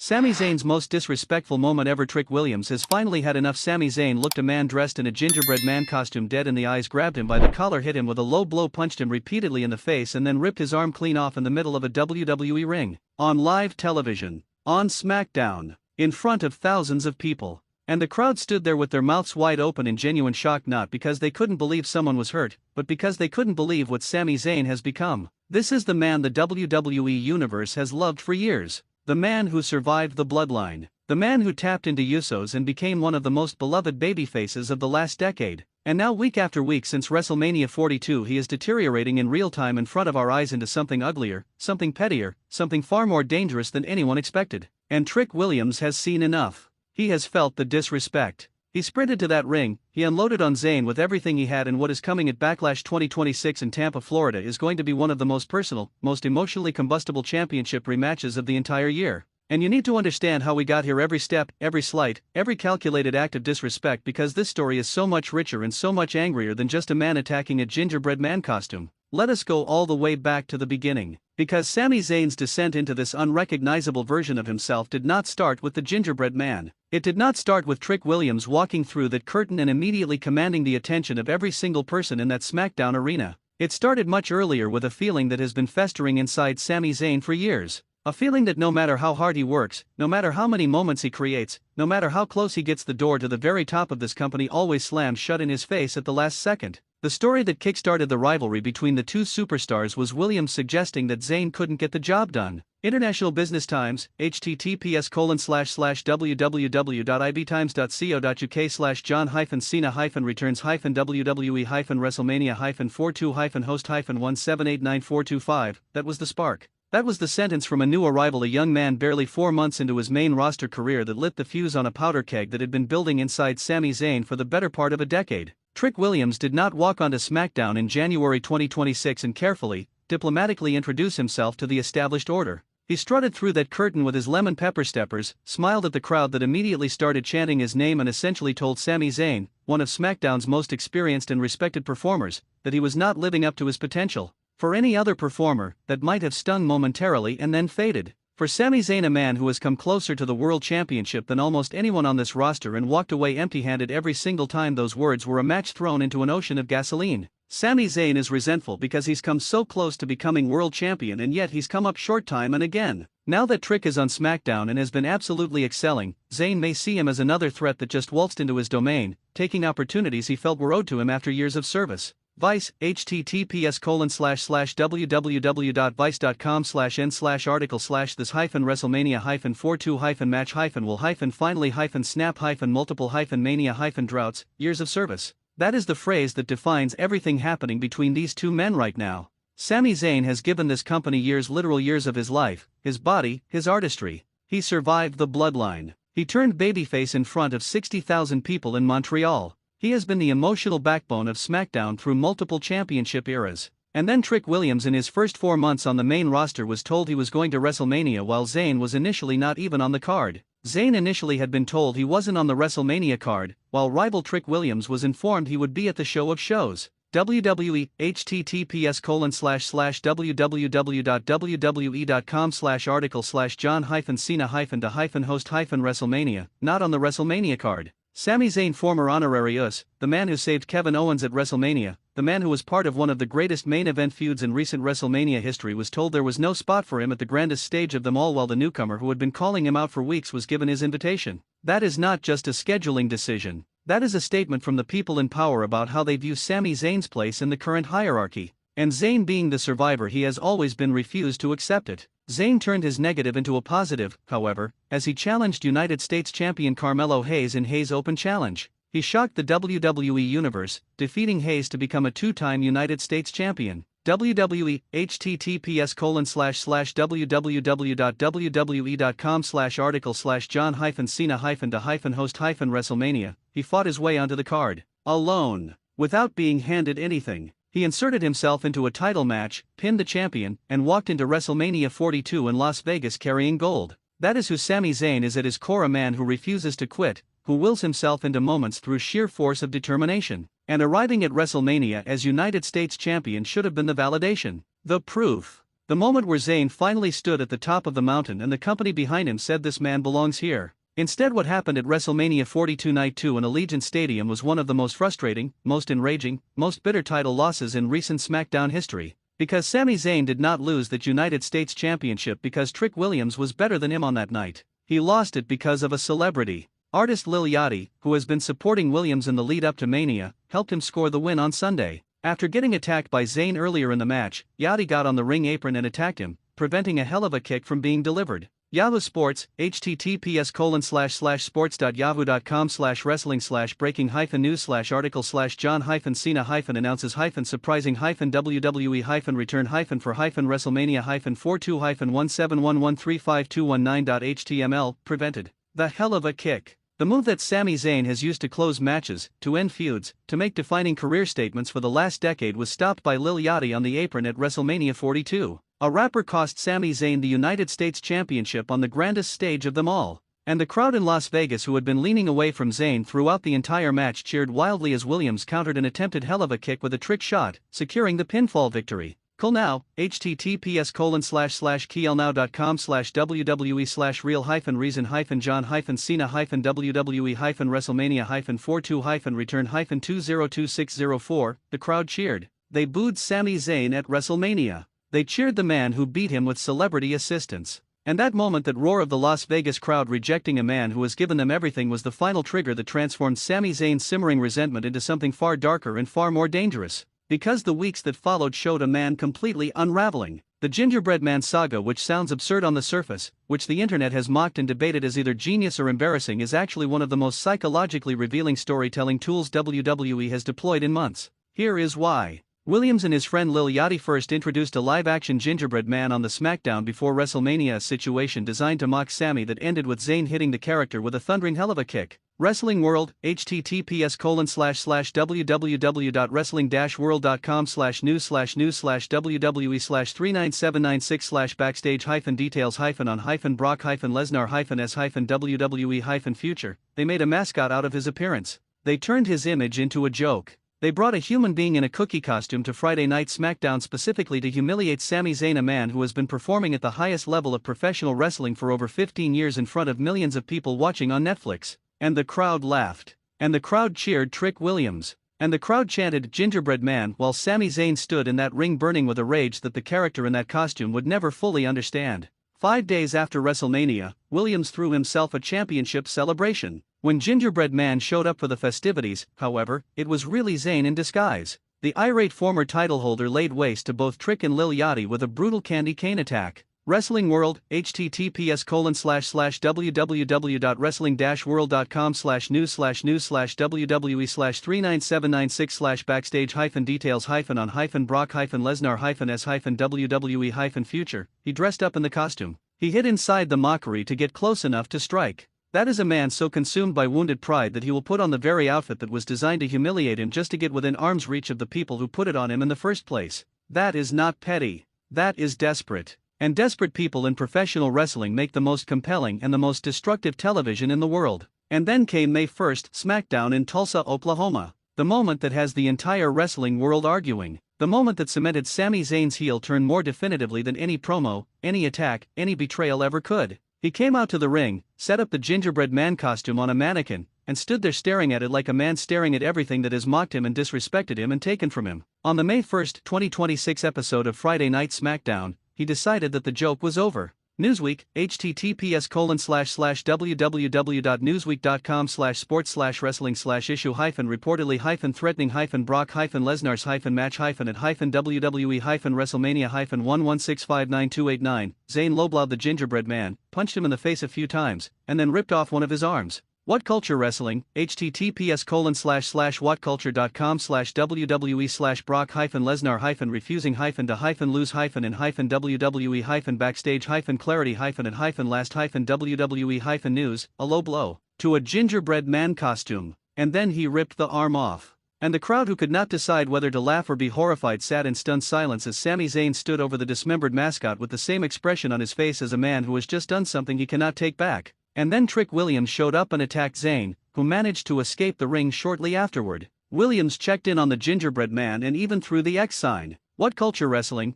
Sami Zayn's most disrespectful moment ever. Trick Williams has finally had enough. Sami Zayn looked a man dressed in a gingerbread man costume dead in the eyes, grabbed him by the collar, hit him with a low blow, punched him repeatedly in the face, and then ripped his arm clean off in the middle of a WWE ring. On live television. On SmackDown. In front of thousands of people. And the crowd stood there with their mouths wide open in genuine shock, not because they couldn't believe someone was hurt, but because they couldn't believe what Sami Zayn has become. This is the man the WWE Universe has loved for years. The man who survived the bloodline. The man who tapped into Usos and became one of the most beloved babyfaces of the last decade. And now, week after week since WrestleMania 42, he is deteriorating in real time in front of our eyes into something uglier, something pettier, something far more dangerous than anyone expected. And Trick Williams has seen enough. He has felt the disrespect. He sprinted to that ring, he unloaded on Zayn with everything he had, and what is coming at Backlash 2026 in Tampa, Florida is going to be one of the most personal, most emotionally combustible championship rematches of the entire year. And you need to understand how we got here, every step, every slight, every calculated act of disrespect, because this story is so much richer and so much angrier than just a man attacking a gingerbread man costume. Let us go all the way back to the beginning. Because Sami Zayn's descent into this unrecognizable version of himself did not start with the gingerbread man. It did not start with Trick Williams walking through that curtain and immediately commanding the attention of every single person in that SmackDown arena. It started much earlier with a feeling that has been festering inside Sami Zayn for years. A feeling that no matter how hard he works, no matter how many moments he creates, no matter how close he gets, the door to the very top of this company always slams shut in his face at the last second. The story that kickstarted the rivalry between the two superstars was Williams suggesting that Zayn couldn't get the job done. International Business Times, https://www.ibtimes.co.uk/John-Cena-42-42-host-1789425. That was the spark. That was the sentence from a new arrival, a young man barely 4 months into his main roster career, that lit the fuse on a powder keg that had been building inside Sami Zayn for the better part of a decade. Trick Williams did not walk onto SmackDown in January 2026 and carefully, diplomatically introduce himself to the established order. He strutted through that curtain with his lemon pepper steppers, smiled at the crowd that immediately started chanting his name, and essentially told Sami Zayn, one of SmackDown's most experienced and respected performers, that he was not living up to his potential. For any other performer, that might have stung momentarily and then faded. For Sami Zayn, a man who has come closer to the World Championship than almost anyone on this roster and walked away empty-handed every single time those words were a match thrown into an ocean of gasoline. Sami Zayn is resentful because he's come so close to becoming world champion, and yet he's come up short time and again. Now that Trick is on SmackDown and has been absolutely excelling, Zayn may see him as another threat that just waltzed into his domain, taking opportunities he felt were owed to him after years of service. Vice, https://www.vice.com/n/article/this-wrestlemania-42-match-will-finally-snap-multiple-mania-droughts, years of service. That is the phrase that defines everything happening between these two men right now. Sami Zayn has given this company years, literal years of his life, his body, his artistry. He survived the bloodline. He turned babyface in front of 60,000 people in Montreal. He has been the emotional backbone of SmackDown through multiple championship eras. And then Trick Williams, in his first 4 months on the main roster, was told he was going to WrestleMania while Zayn was initially not even on the card. Zayn initially had been told he wasn't on the WrestleMania card, while rival Trick Williams was informed he would be at the show of shows. WWE, https://www.wwe.com/article/John-Cena-host-WrestleMania, not on the WrestleMania card. Sami Zayn, former honorary US, the man who saved Kevin Owens at WrestleMania, the man who was part of one of the greatest main event feuds in recent WrestleMania history, was told there was no spot for him at the grandest stage of them all, while the newcomer who had been calling him out for weeks was given his invitation. That is not just a scheduling decision. That is a statement from the people in power about how they view Sami Zayn's place in the current hierarchy. And Zayn, being the survivor he has always been, refused to accept it. Zayn turned his negative into a positive, however, as he challenged United States champion Carmelo Hayes in Hayes Open Challenge. He shocked the WWE Universe, defeating Hayes to become a 2-time United States champion. WWE, https://www.wwe.com/article/John-Cena-host-WrestleMania. He fought his way onto the card, alone, without being handed anything. He inserted himself into a title match, pinned the champion, and walked into WrestleMania 42 in Las Vegas carrying gold. That is who Sami Zayn is at his core, a man who refuses to quit, who wills himself into moments through sheer force of determination. And arriving at WrestleMania as United States champion should have been the validation, the proof. The moment where Zayn finally stood at the top of the mountain and the company behind him said this man belongs here. Instead, what happened at WrestleMania 42 Night 2 in Allegiant Stadium was one of the most frustrating, most enraging, most bitter title losses in recent SmackDown history. Because Sami Zayn did not lose that United States Championship because Trick Williams was better than him on that night. He lost it because of a celebrity. Artist Lil Yachty, who has been supporting Williams in the lead up to Mania, helped him score the win on Sunday. After getting attacked by Zayn earlier in the match, Yachty got on the ring apron and attacked him, preventing a hell of a kick from being delivered. Yahoo Sports, https://sports.yahoo.com/wrestling/article/John-Cena-surprising-WWE-for-171135219.html, prevented. The hell of a kick. The move that Sami Zayn has used to close matches, to end feuds, to make defining career statements for the last decade was stopped by Lil Yachty on the apron at WrestleMania 42. A rapper cost Sami Zayn the United States Championship on the grandest stage of them all. And the crowd in Las Vegas, who had been leaning away from Zayn throughout the entire match, cheered wildly as Williams countered an attempted hell of a kick with a trick shot, securing the pinfall victory. Call now, https://KLNow.com/www/real-reason-john-cena-www-42-return-202604. The crowd cheered. They booed Sami Zayn at WrestleMania. They cheered the man who beat him with celebrity assistance. And that moment, that roar of the Las Vegas crowd rejecting a man who has given them everything, was the final trigger that transformed Sami Zayn's simmering resentment into something far darker and far more dangerous. Because the weeks that followed showed a man completely unraveling. The Gingerbread Man saga, which sounds absurd on the surface, which the internet has mocked and debated as either genius or embarrassing, is actually one of the most psychologically revealing storytelling tools WWE has deployed in months. Here is why. Williams and his friend Lil Yachty first introduced a live-action Gingerbread Man on the SmackDown before WrestleMania, a situation designed to mock Sami that ended with Zayn hitting the character with a thundering hell of a kick. Wrestling World, https://www.wrestling-world.com/news/wwe/39796/backstage-details-wwe-s-WWE-future. They made a mascot out of his appearance. They turned his image into a joke. They brought a human being in a cookie costume to Friday Night SmackDown specifically to humiliate Sami Zayn, a man who has been performing at the highest level of professional wrestling for over 15 years in front of millions of people watching on Netflix. And the crowd laughed. And the crowd cheered Trick Williams. And the crowd chanted Gingerbread Man while Sami Zayn stood in that ring burning with a rage that the character in that costume would never fully understand. 5 days after WrestleMania, Williams threw himself a championship celebration. When Gingerbread Man showed up for the festivities, however, it was really Zayn in disguise. The irate former title holder laid waste to both Trick and Lil Yachty with a brutal candy cane attack. Wrestling World, https://www.wrestling-world.com/news/wwe/39796/backstage-wwe-s-WWE-future. He dressed up in the costume. He hid inside the mockery to get close enough to strike. That is a man so consumed by wounded pride that he will put on the very outfit that was designed to humiliate him just to get within arm's reach of the people who put it on him in the first place. That is not petty. That is desperate. And desperate people in professional wrestling make the most compelling and the most destructive television in the world. And then came May 1st, SmackDown in Tulsa, Oklahoma. The moment that has the entire wrestling world arguing. The moment that cemented Sami Zayn's heel turn more definitively than any promo, any attack, any betrayal ever could. He came out to the ring, set up the Gingerbread Man costume on a mannequin, and stood there staring at it like a man staring at everything that has mocked him and disrespected him and taken from him. On the May 1st, 2026 episode of Friday Night SmackDown, he decided that the joke was over. Newsweek, https://www.newsweek.com/sports/wrestling/issue-threatening-brock-lesnar-match-www-wrestlemania-116592889. Zayn lowblowed the Gingerbread Man, punched him in the face a few times, and then ripped off one of his arms. What Culture Wrestling, https://whatculture.com/wwe/brock-lesnar-refusing-to-lose-and-last-wwe-news, a low blow to a Gingerbread Man costume. And then he ripped the arm off. And the crowd, who could not decide whether to laugh or be horrified, sat in stunned silence as Sami Zayn stood over the dismembered mascot with the same expression on his face as a man who has just done something he cannot take back. And then Trick Williams showed up and attacked Zayn, who managed to escape the ring shortly afterward. Williams checked in on the Gingerbread Man and even threw the X sign. What Culture Wrestling,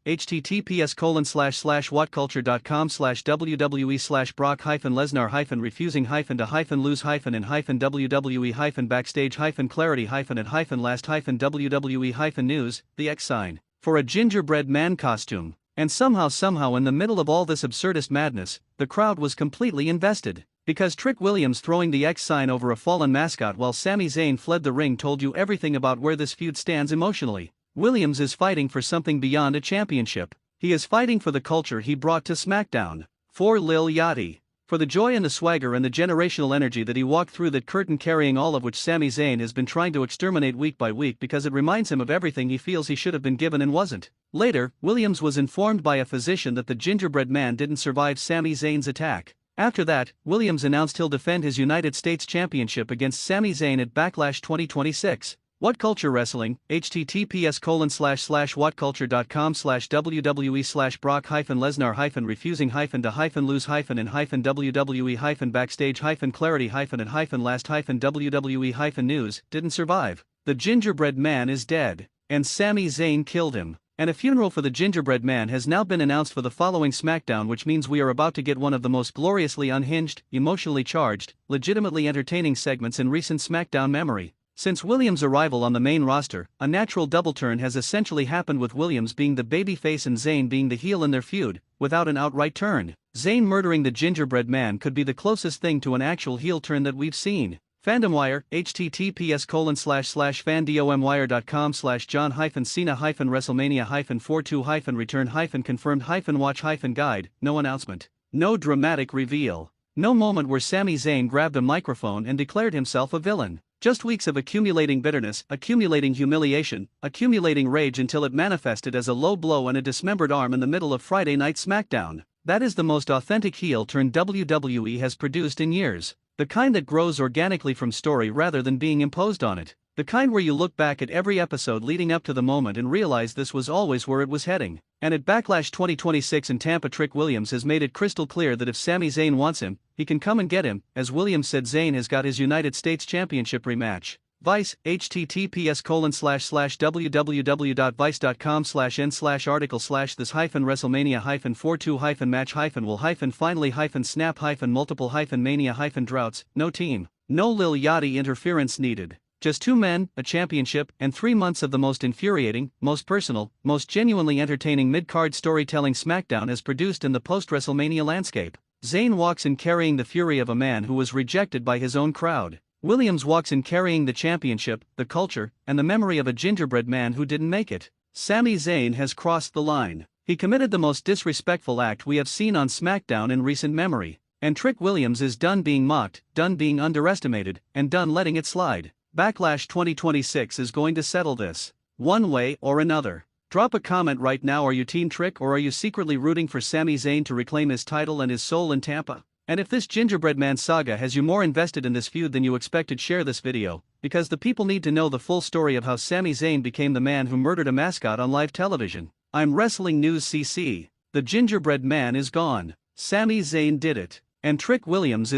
https://whatculture.com/www/brock-lesnar-refusing-to-lose-at-last-wwe-news, the X sign, for a gingerbread man costume. And somehow in the middle of all this absurdist madness, the crowd was completely invested. Because Trick Williams throwing the X sign over a fallen mascot while Sami Zayn fled the ring told you everything about where this feud stands emotionally. Williams is fighting for something beyond a championship. He is fighting for the culture he brought to SmackDown. For Lil Yachty. For the joy and the swagger and the generational energy that he walked through that curtain, carrying all of which Sami Zayn has been trying to exterminate week by week because it reminds him of everything he feels he should have been given and wasn't. Later, Williams was informed by a physician that the gingerbread man didn't survive Sami Zayn's attack. After that, Williams announced he'll defend his United States Championship against Sami Zayn at Backlash 2026. What Culture Wrestling, https://whatculture.com/www/brock-lesnar-refusing-to-lose-at-last-wwe-news, didn't survive. The gingerbread man is dead. And Sami Zayn killed him. And a funeral for the gingerbread man has now been announced for the following SmackDown, which means we are about to get one of the most gloriously unhinged, emotionally charged, legitimately entertaining segments in recent SmackDown memory. Since Williams' arrival on the main roster, a natural double turn has essentially happened, with Williams being the babyface and Zayn being the heel in their feud, without an outright turn. Zayn murdering the gingerbread man could be the closest thing to an actual heel turn that we've seen. FandomWire, https://fandomwire.com/John-Cena-WrestleMania-42-return-confirmed-watch-guide, no announcement. No dramatic reveal. No moment where Sami Zayn grabbed a microphone and declared himself a villain. Just weeks of accumulating bitterness, accumulating humiliation, accumulating rage until it manifested as a low blow and a dismembered arm in the middle of Friday Night SmackDown. That is the most authentic heel turn WWE has produced in years. The kind that grows organically from story rather than being imposed on it. The kind where you look back at every episode leading up to the moment and realize this was always where it was heading. And at Backlash 2026 in Tampa, Trick Williams has made it crystal clear that if Sami Zayn wants him, he can come and get him. As Williams said, Zayn has got his United States Championship rematch. Vice, https://www.vice.com/n/article/this-wrestle-mania-42-match-4-2-match-multiple-mania-droughts, no team, no Lil Yachty interference needed. Just 2 men, a championship, and 3 months of the most infuriating, most personal, most genuinely entertaining mid-card storytelling SmackDown has produced in the post-WrestleMania landscape. Zayn walks in carrying the fury of a man who was rejected by his own crowd. Williams walks in carrying the championship, the culture, and the memory of a gingerbread man who didn't make it. Sami Zayn has crossed the line. He committed the most disrespectful act we have seen on SmackDown in recent memory. And Trick Williams is done being mocked, done being underestimated, and done letting it slide. Backlash 2026 is going to settle this, one way or another. Drop a comment right now. Are you Team Trick, or are you secretly rooting for Sami Zayn to reclaim his title and his soul in Tampa? And if this gingerbread man saga has you more invested in this feud than you expected, share this video, because the people need to know the full story of how Sami Zayn became the man who murdered a mascot on live television. I'm Wrestling News CC. The gingerbread man is gone. Sami Zayn did it. And Trick Williams is